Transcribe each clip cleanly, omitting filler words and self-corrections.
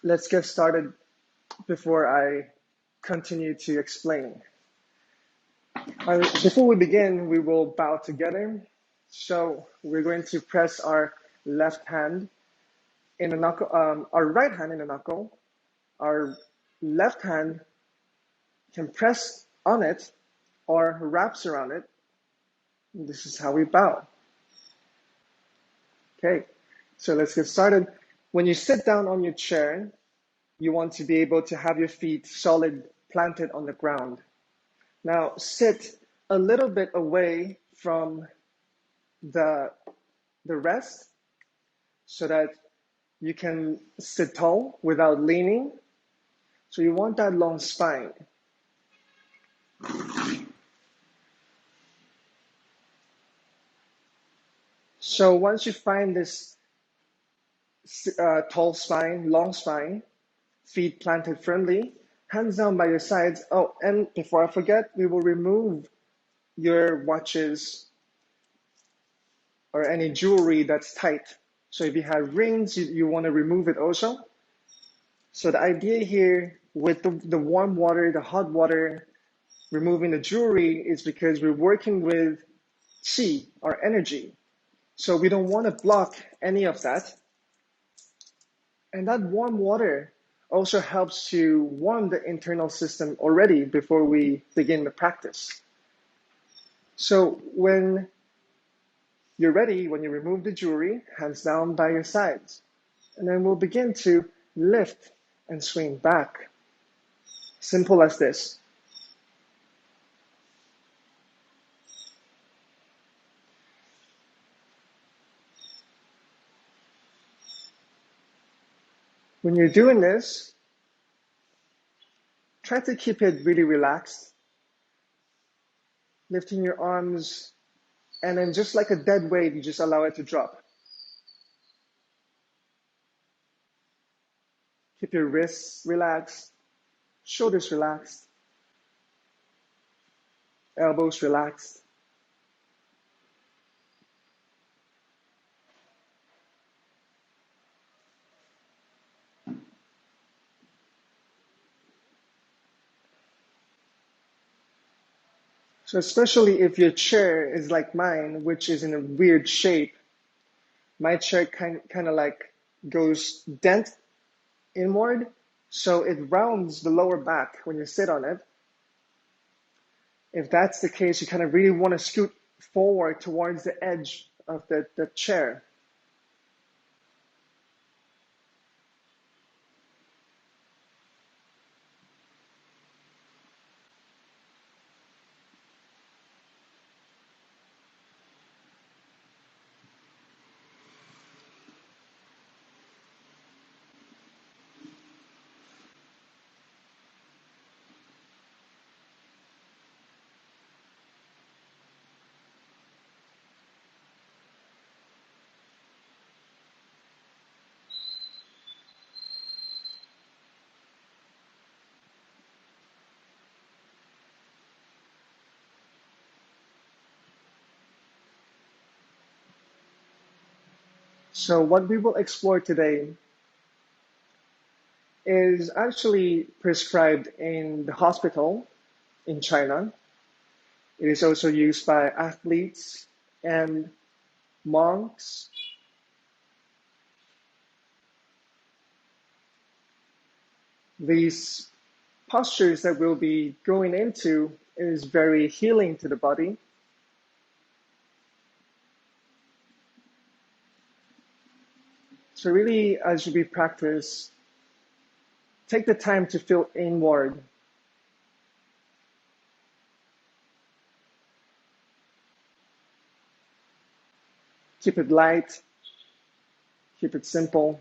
let's get started before I continue to explain. Before we begin, we will bow together. So we're going to press our left hand in the knuckle, our right hand in the knuckle. Our left hand can press on it or wraps around it. This is how we bow. Okay, so let's get started. When you sit down on your chair, you want to be able to have your feet solid planted on the ground. Now sit a little bit away from the rest so that you can sit tall without leaning. So you want that long spine. So once you find this tall spine, long spine, feet planted firmly, hands down by your sides. Oh, and before I forget, we will remove your watches or any jewelry that's tight. So if you have rings, you want to remove it also. So the idea here with the warm water, the hot water, removing the jewelry is because we're working with qi, our energy. So we don't want to block any of that. And that warm water also helps to warm the internal system already before we begin the practice. So when you're ready, when you remove the jewelry, hands down by your sides. And then we'll begin to lift and swing back. Simple as this. When you're doing this, try to keep it really relaxed. Lifting your arms, and then just like a dead weight, you just allow it to drop. Keep your wrists relaxed, shoulders relaxed, elbows relaxed. So especially if your chair is like mine, which is in a weird shape, my chair kind of like goes dent inward, so it rounds the lower back when you sit on it. If that's the case, you kind of really want to scoot forward towards the edge of the chair. So what we will explore today is actually prescribed in the hospital in China. It is also used by athletes and monks. These postures that we'll be going into is very healing to the body. So really, as we practice, take the time to feel inward. Keep it light, keep it simple.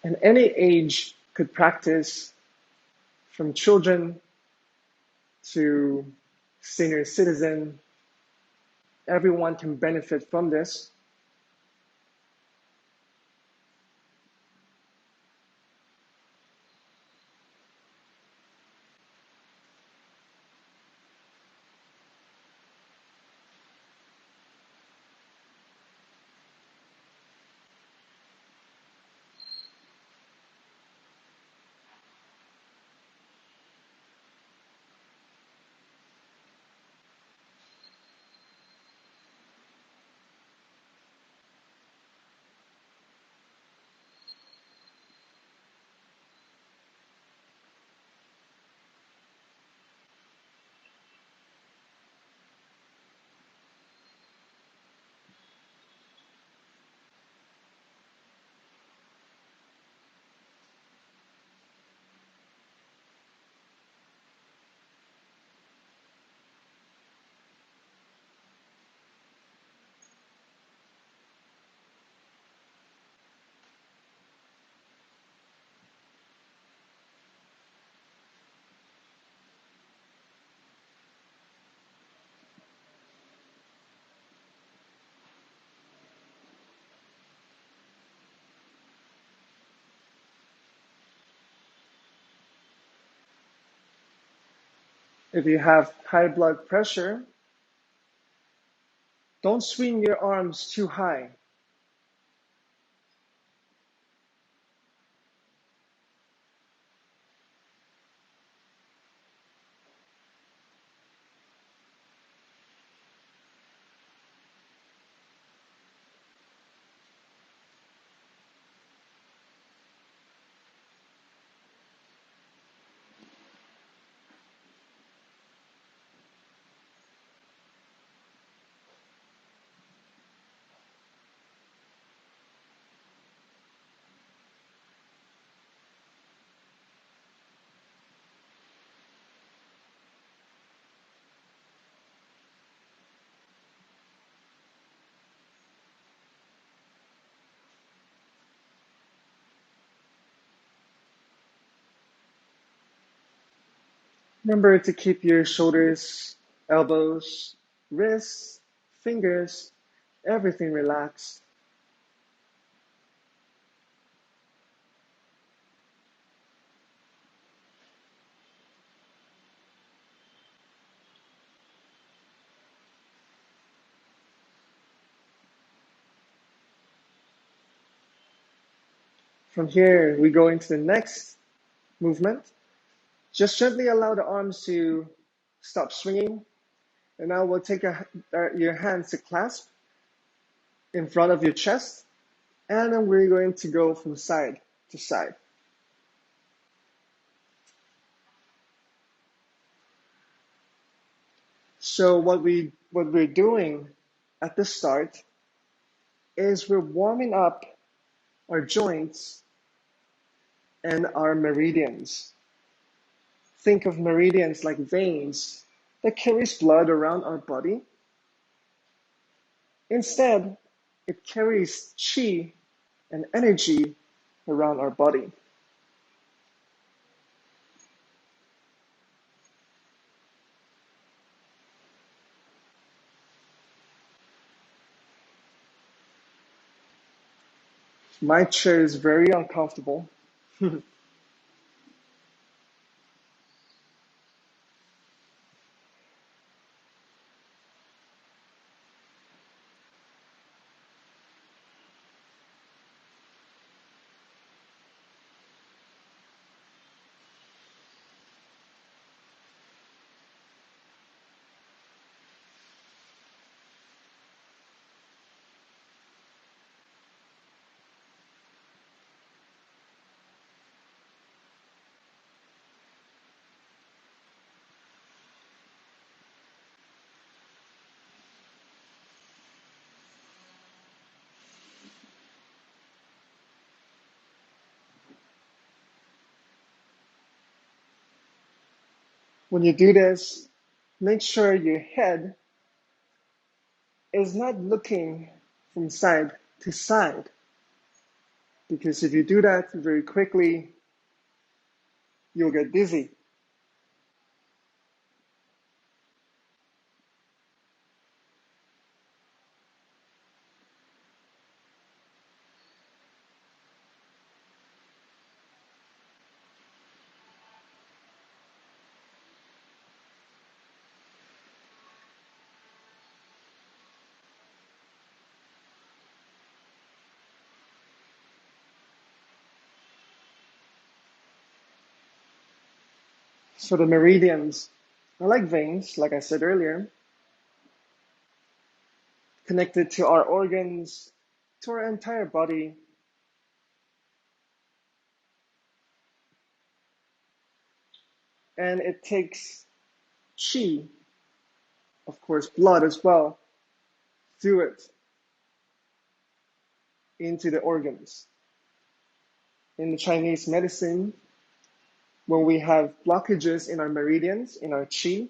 And any age could practice, from children to senior citizen. Everyone can benefit from this. If you have high blood pressure, don't swing your arms too high. Remember to keep your shoulders, elbows, wrists, fingers, everything relaxed. From here, we go into the next movement. Just gently allow the arms to stop swinging. And now we'll take your hands to clasp in front of your chest. And then we're going to go from side to side. So what we're doing at the start is we're warming up our joints and our meridians. Think of meridians like veins that carries blood around our body. Instead, it carries chi and energy around our body. My chair is very uncomfortable. When you do this, make sure your head is not looking from side to side, because if you do that very quickly, you'll get dizzy. So the meridians are like veins, like I said earlier, connected to our organs, to our entire body. And it takes chi, of course, blood as well, through it into the organs. In the Chinese medicine, when we have blockages in our meridians, in our chi,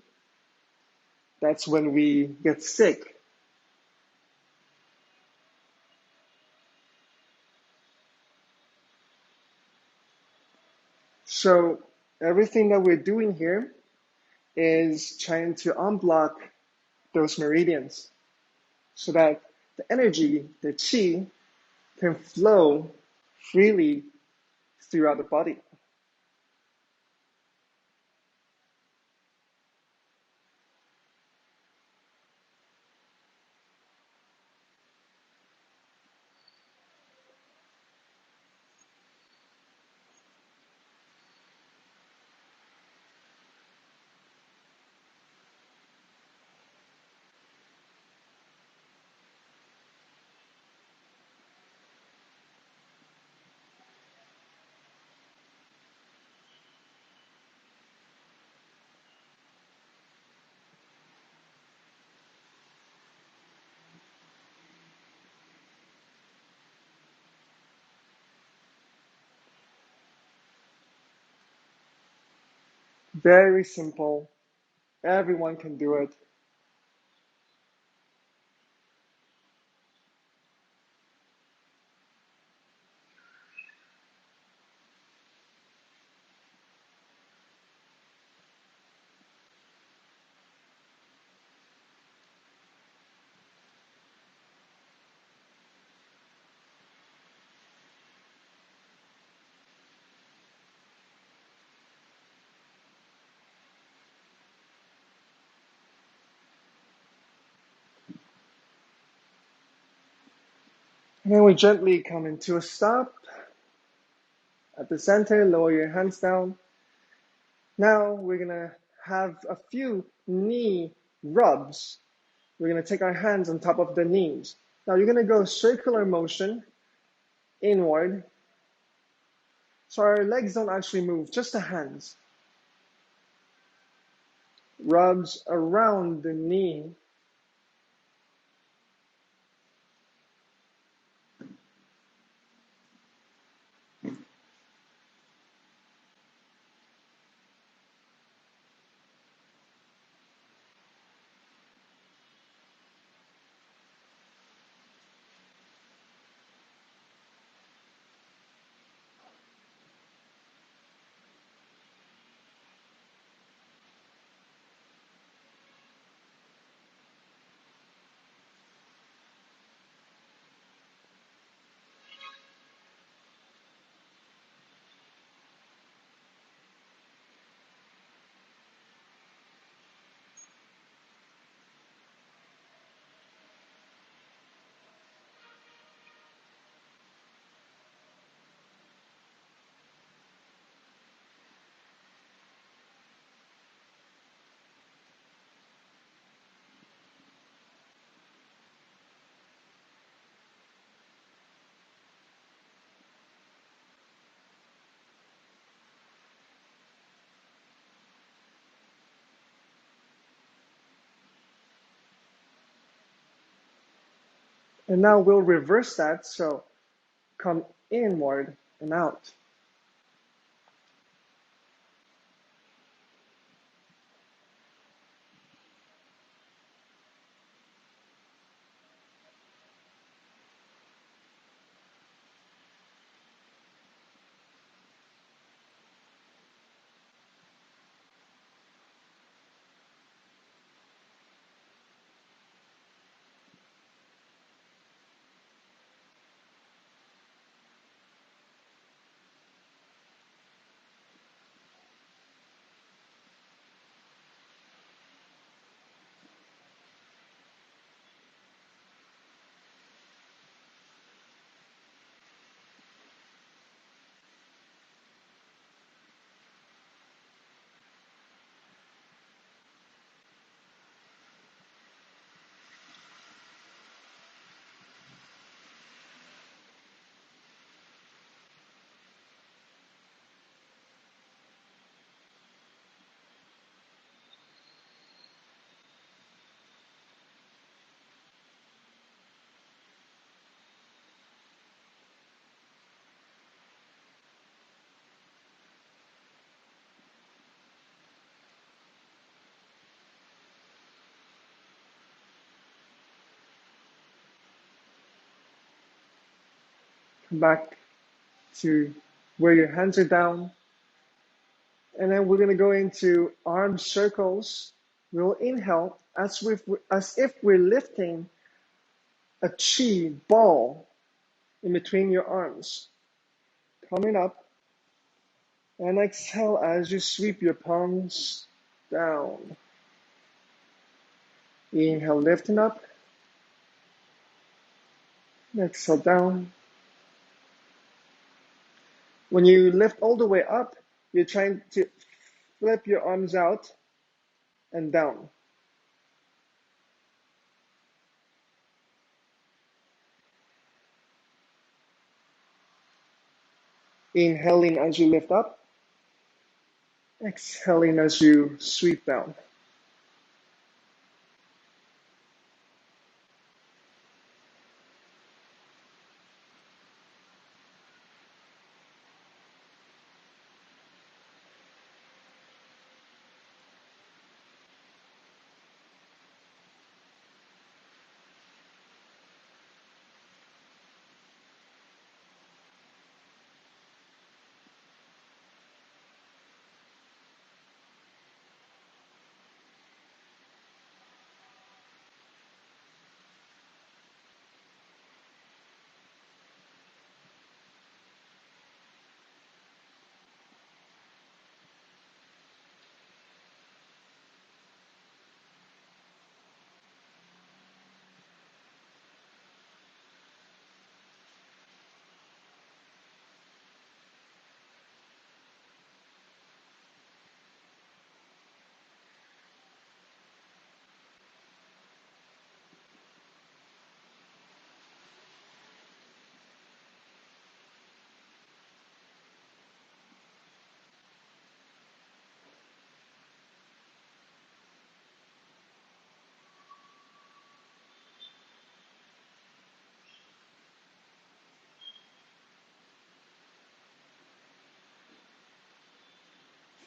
that's when we get sick. So everything that we're doing here is trying to unblock those meridians so that the energy, the chi, can flow freely throughout the body. Very simple. Everyone can do it. And then we gently come into a stop. At the center, lower your hands down. Now we're gonna have a few knee rubs. We're gonna take our hands on top of the knees. Now you're gonna go circular motion inward. So our legs don't actually move, just the hands. Rubs around the knee. And now we'll reverse that. So come inward and out. Come back to where your hands are down. And then we're going to go into arm circles. We'll inhale as if we're lifting a chi ball in between your arms. Coming up. And exhale as you sweep your palms down. Inhale, lifting up. Exhale, down. When you lift all the way up, you're trying to flip your arms out and down. Inhaling as you lift up. Exhaling as you sweep down.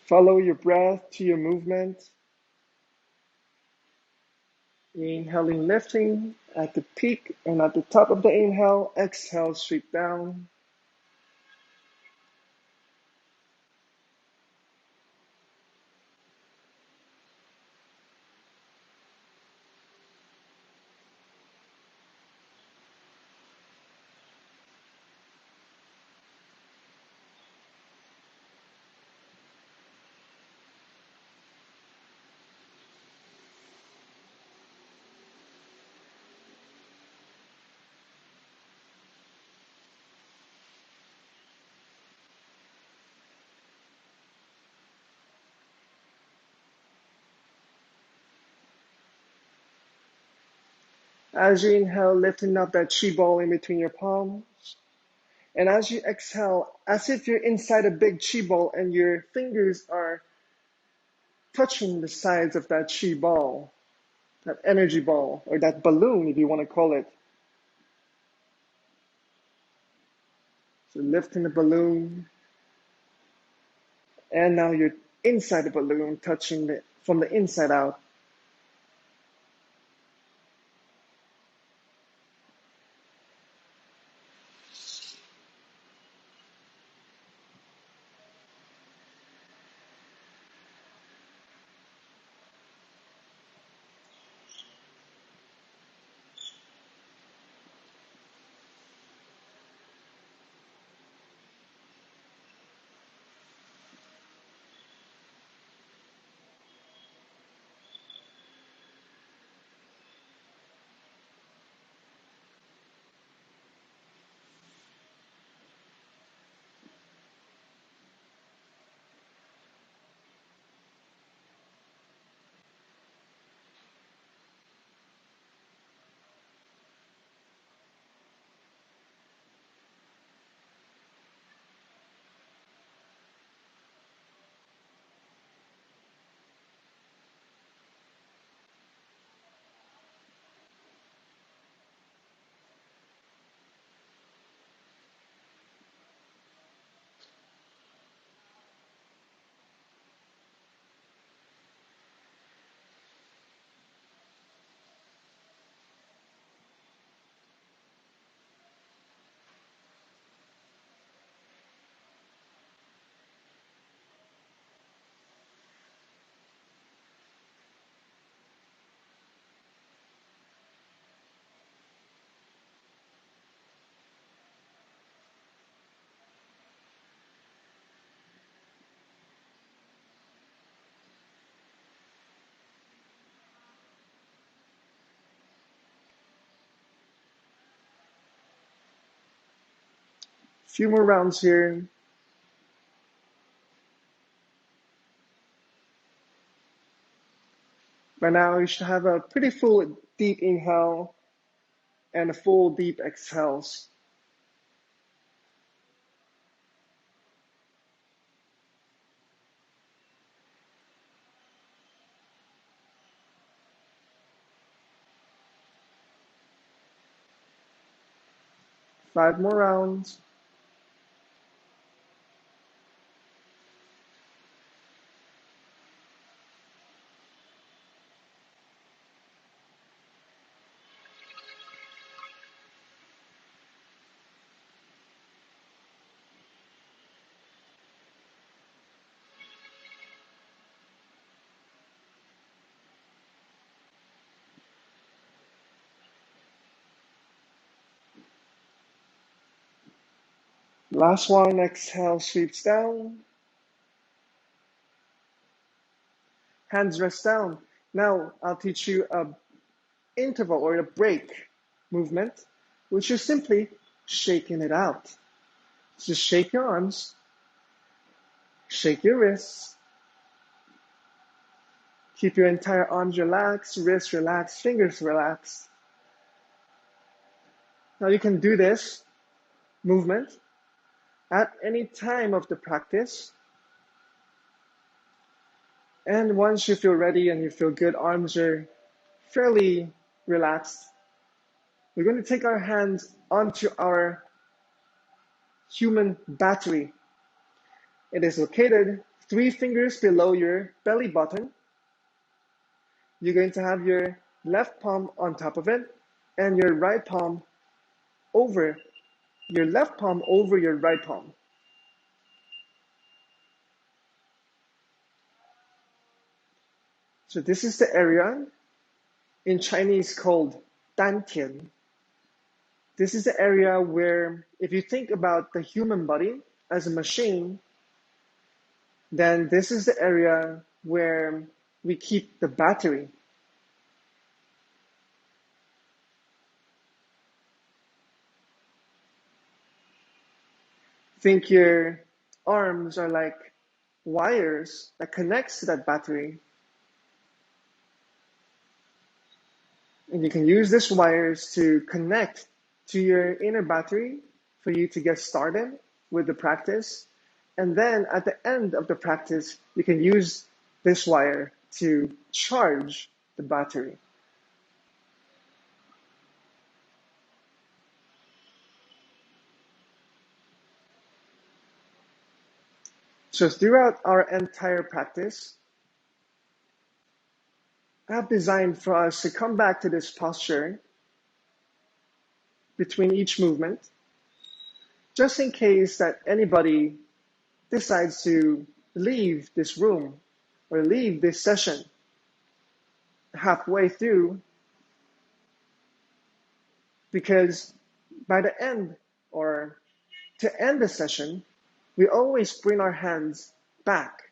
Follow your breath to your movement. Inhaling, lifting at the peak and at the top of the inhale. Exhale, sweep down. As you inhale, lifting up that chi ball in between your palms. And as you exhale, as if you're inside a big chi ball and your fingers are touching the sides of that chi ball, that energy ball, or that balloon, if you want to call it. So lifting the balloon, and now you're inside the balloon, touching it from the inside out. Few more rounds here. By now, you should have a pretty full deep inhale and a full deep exhales. Five more rounds. Last one, exhale, sweeps down. Hands rest down. Now I'll teach you a interval or a break movement, which is simply shaking it out. Just shake your arms, shake your wrists, keep your entire arms relaxed, wrists relaxed, fingers relaxed. Now you can do this movement at any time of the practice. And once you feel ready and you feel good, arms are fairly relaxed, we're going to take our hands onto our human battery. It is located 3 fingers below your belly button. You're going to have your left palm on top of it and your right palm over your left palm over your right palm. So this is the area in Chinese called Dantian. This is the area where, if you think about the human body as a machine, then this is the area where we keep the battery. Think your arms are like wires that connects to that battery. And you can use these wires to connect to your inner battery for you to get started with the practice. And then at the end of the practice, you can use this wire to charge the battery. So throughout our entire practice, I have designed for us to come back to this posture between each movement, just in case that anybody decides to leave this room or leave this session halfway through, because by the end or to end the session, we always bring our hands back.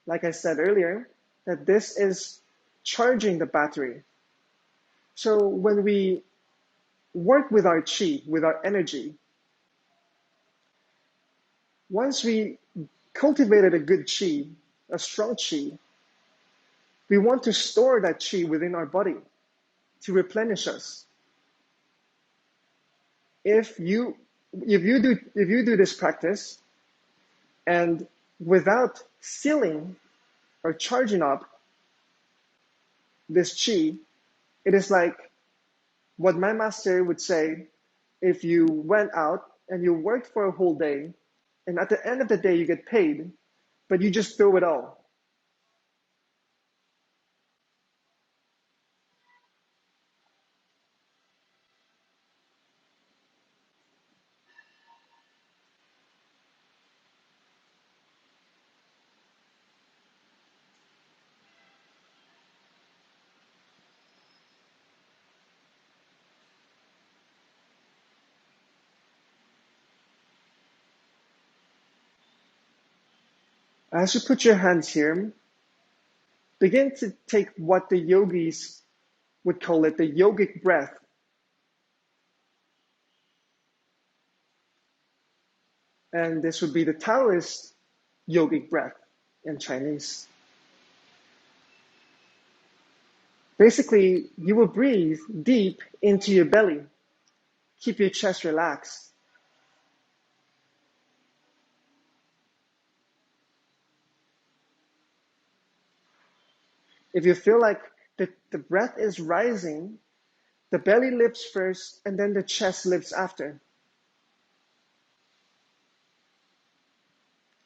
Like I said earlier, that this is charging the battery. So when we work with our chi, with our energy, once we cultivated a good chi, a strong chi, we want to store that chi within our body to replenish us. If you do this practice and without sealing or charging up this chi, it is like what my master would say: if you went out and you worked for a whole day, and at the end of the day you get paid, but you just throw it all. As you put your hands here, begin to take what the yogis would call it the yogic breath. And this would be the Taoist yogic breath in Chinese. Basically, you will breathe deep into your belly. Keep your chest relaxed. If you feel like the breath is rising, the belly lifts first and then the chest lifts after.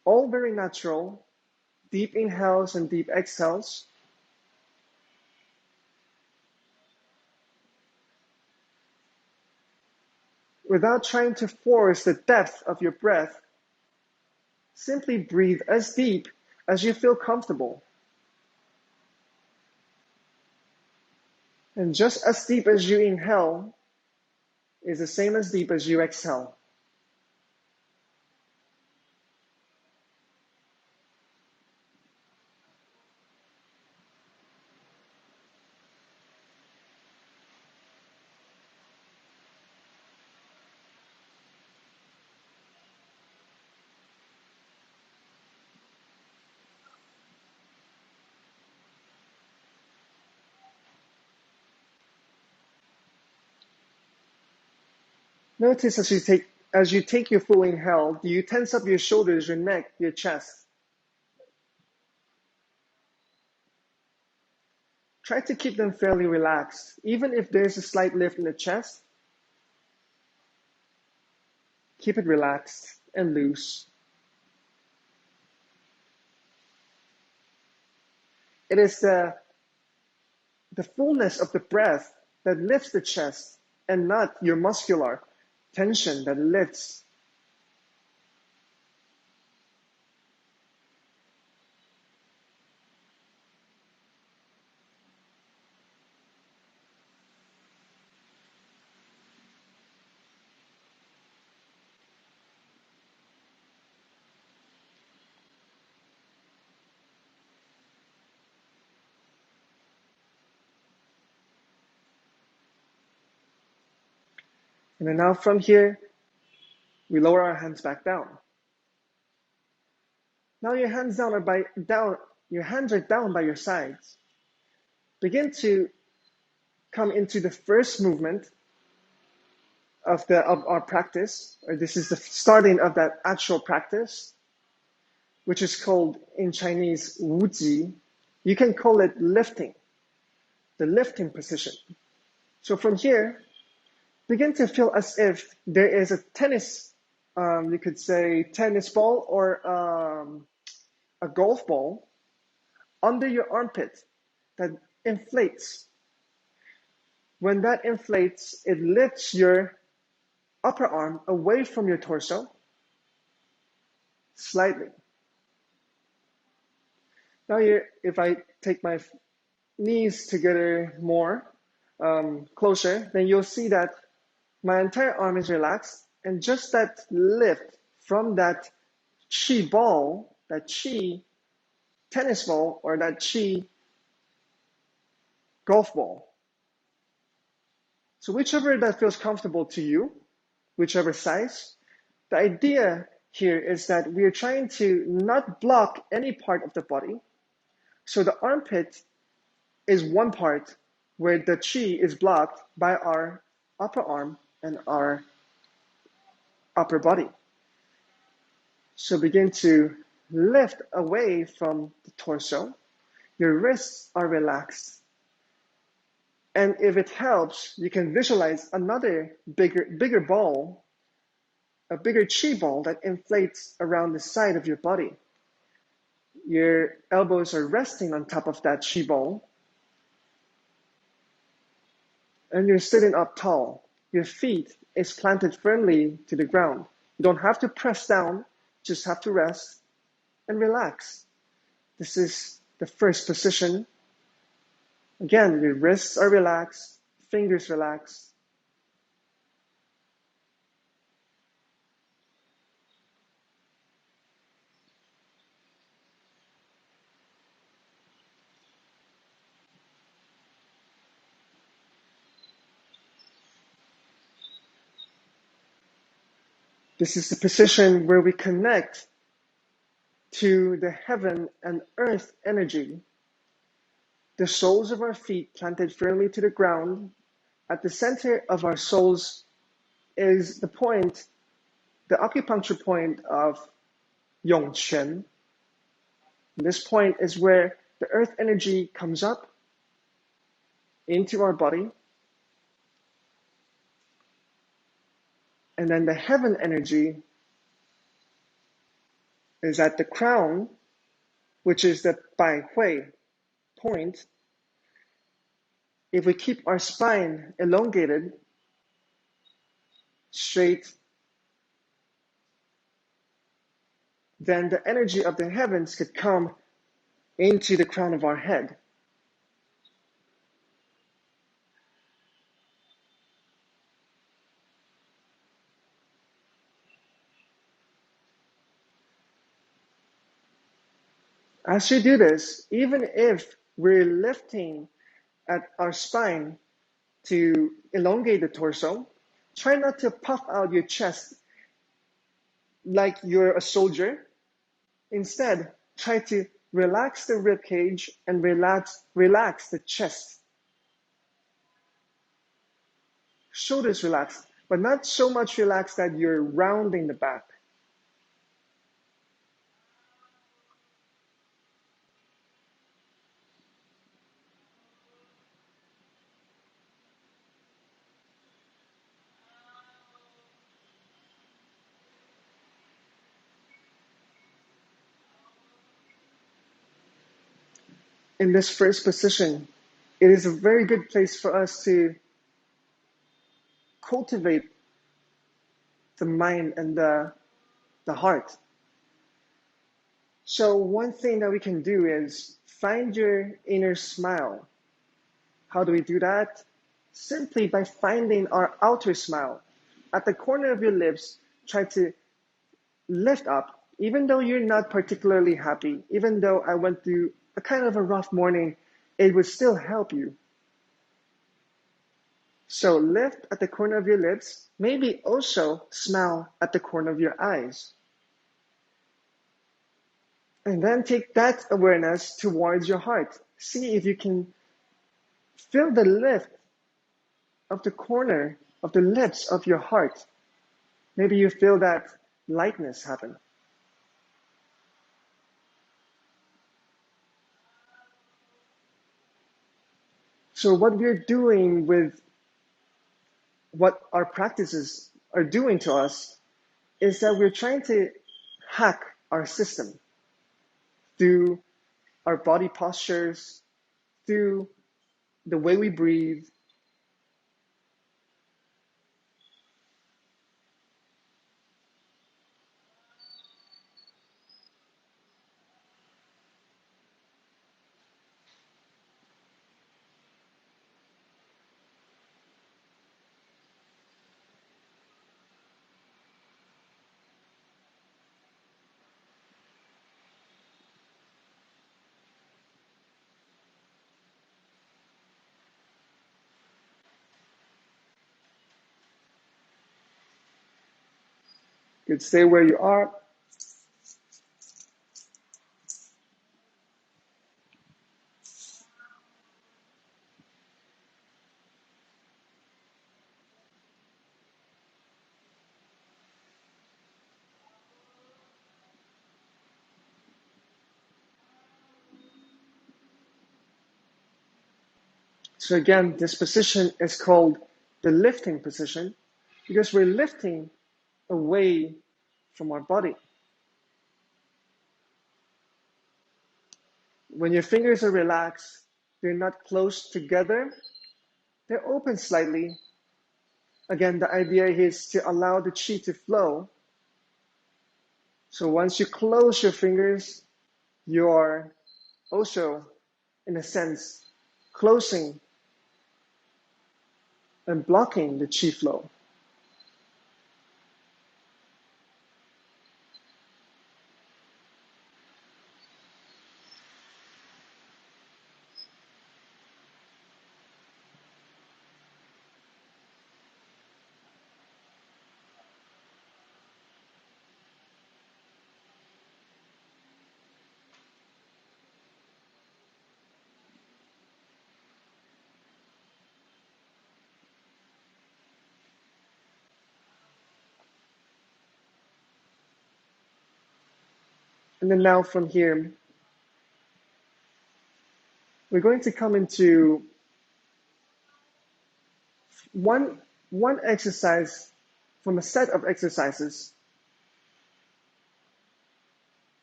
All very natural, deep inhales and deep exhales. Without trying to force the depth of your breath, simply breathe as deep as you feel comfortable. And just as deep as you inhale is the same as deep as you exhale. Notice as you take your full inhale, do you tense up your shoulders, your neck, your chest? Try to keep them fairly relaxed. Even if there's a slight lift in the chest, keep it relaxed and loose. It is the fullness of the breath that lifts the chest and not your muscular tension that lifts. And then now from here, we lower our hands back down. Now your hands your hands are down by your sides. Begin to come into the first movement of our practice, or this is the starting of that actual practice, which is called in Chinese wuji. You can call it lifting, the lifting position. So from here, begin to feel as if there is a tennis, you could say tennis ball or a golf ball under your armpit that inflates. When that inflates, it lifts your upper arm away from your torso slightly. Now here, if I take my knees together more, closer, then you'll see that my entire arm is relaxed, and just that lift from that chi ball, that chi tennis ball, or that chi golf ball. So whichever that feels comfortable to you, whichever size, the idea here is that we are trying to not block any part of the body. So the armpit is one part where the chi is blocked by our upper arm and our upper body. So begin to lift away from the torso. Your wrists are relaxed. And if it helps, you can visualize another bigger ball, a bigger chi ball that inflates around the side of your body. Your elbows are resting on top of that chi ball. And you're sitting up tall. Your feet is planted firmly to the ground. You don't have to press down, just have to rest and relax. This is the first position. Again, your wrists are relaxed, fingers relaxed. This is the position where we connect to the heaven and earth energy. The soles of our feet planted firmly to the ground. At the center of our soles is the point, the acupuncture point of Yongquan. This point is where the earth energy comes up into our body. And then the heaven energy is at the crown, which is the Bai Hui point. If we keep our spine elongated, straight, then the energy of the heavens could come into the crown of our head. As you do this, even if we're lifting at our spine to elongate the torso, try not to puff out your chest like you're a soldier. Instead, try to relax the rib cage and relax the chest. Shoulders relaxed, but not so much relaxed that you're rounding the back. in this first position, it is a very good place for us to cultivate the mind and the heart. So one thing that we can do is find your inner smile. How do we do that? Simply by finding our outer smile. At the corner of your lips, try to lift up, even though you're not particularly happy, even though I went through a kind of a rough morning, it would still help you. So lift at the corner of your lips, maybe also smile at the corner of your eyes. And then take that awareness towards your heart. See if you can feel the lift of the corner of the lips of your heart. Maybe you feel that lightness happen. So what we're doing with what our practices are doing to us is that we're trying to hack our system through our body postures, through the way we breathe. You could stay where you are. So again, this position is called the lifting position because we're lifting away from our body. When your fingers are relaxed, they're not close together, they're open slightly. Again, the idea is to allow the chi to flow. So once you close your fingers, you're also, in a sense, closing and blocking the chi flow. And then now from here, we're going to come into one exercise from a set of exercises.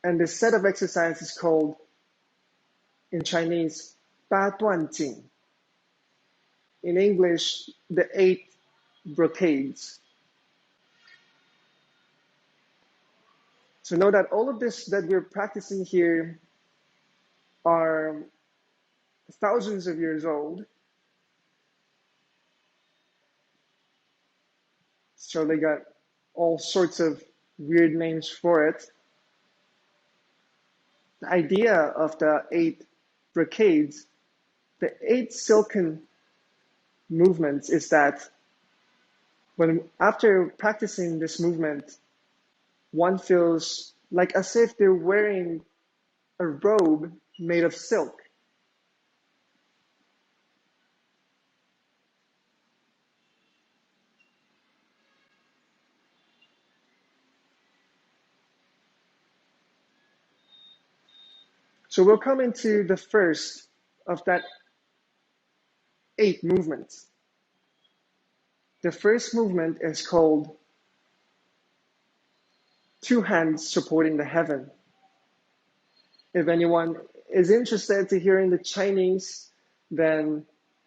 And this set of exercises is called, in Chinese, 八段锦. In English, the 8 brocades. So know that all of this that we're practicing here are thousands of years old. So they got all sorts of weird names for it. The idea of the 8 brocades, the 8 silken movements, is that after practicing this movement, one feels like as if they're wearing a robe made of silk. So we'll come into the first of that 8 movements. The first movement is called 2 hands supporting the heaven. If anyone is interested to hearing the Chinese, then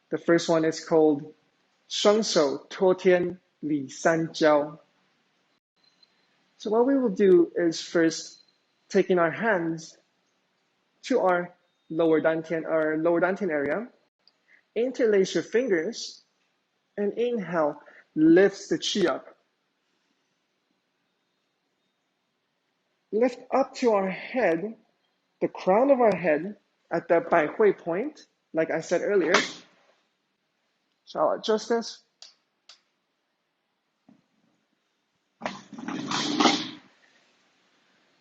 the first one is called 双手托天理三交. So what we will do is first taking our hands to our lower dantian area, interlace your fingers, and inhale, lifts the chi up. Lift up to our head, the crown of our head at the Bai Hui point, like I said earlier. So I'll adjust this.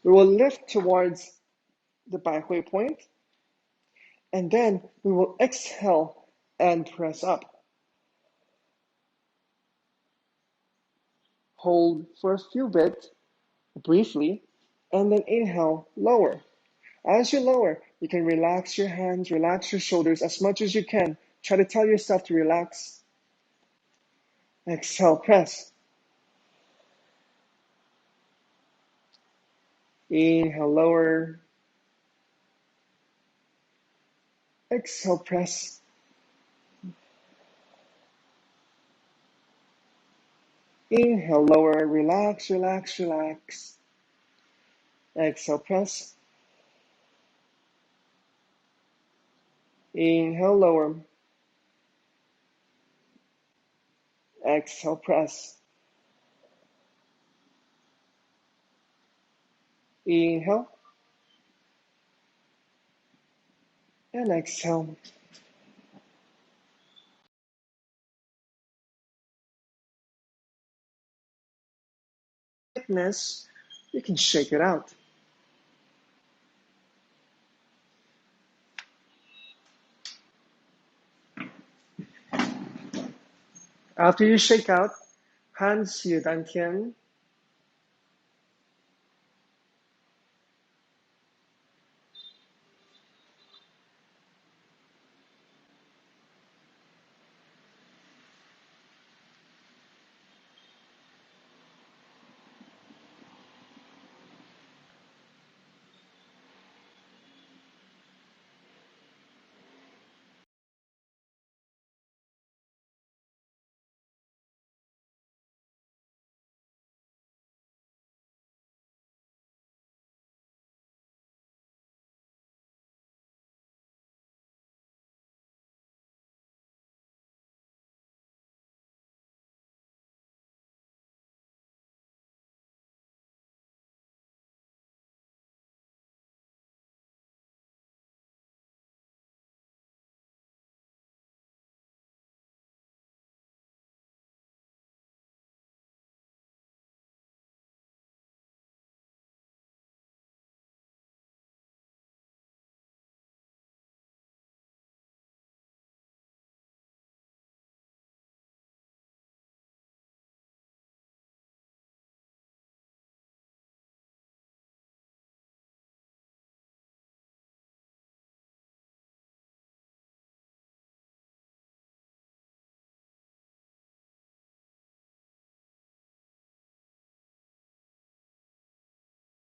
We will lift towards the Bai Hui point, and then we will exhale and press up. Hold for a few bits, briefly, and then inhale, lower. As you lower, you can relax your hands, relax your shoulders as much as you can. Try to tell yourself to relax. Exhale, press. Inhale, lower. Exhale, press. Inhale, lower. Relax, relax, relax. Exhale, press. Inhale, lower. Exhale, press. Inhale. And exhale. Thickness, you can shake it out. After you shake out, hands to your dantian,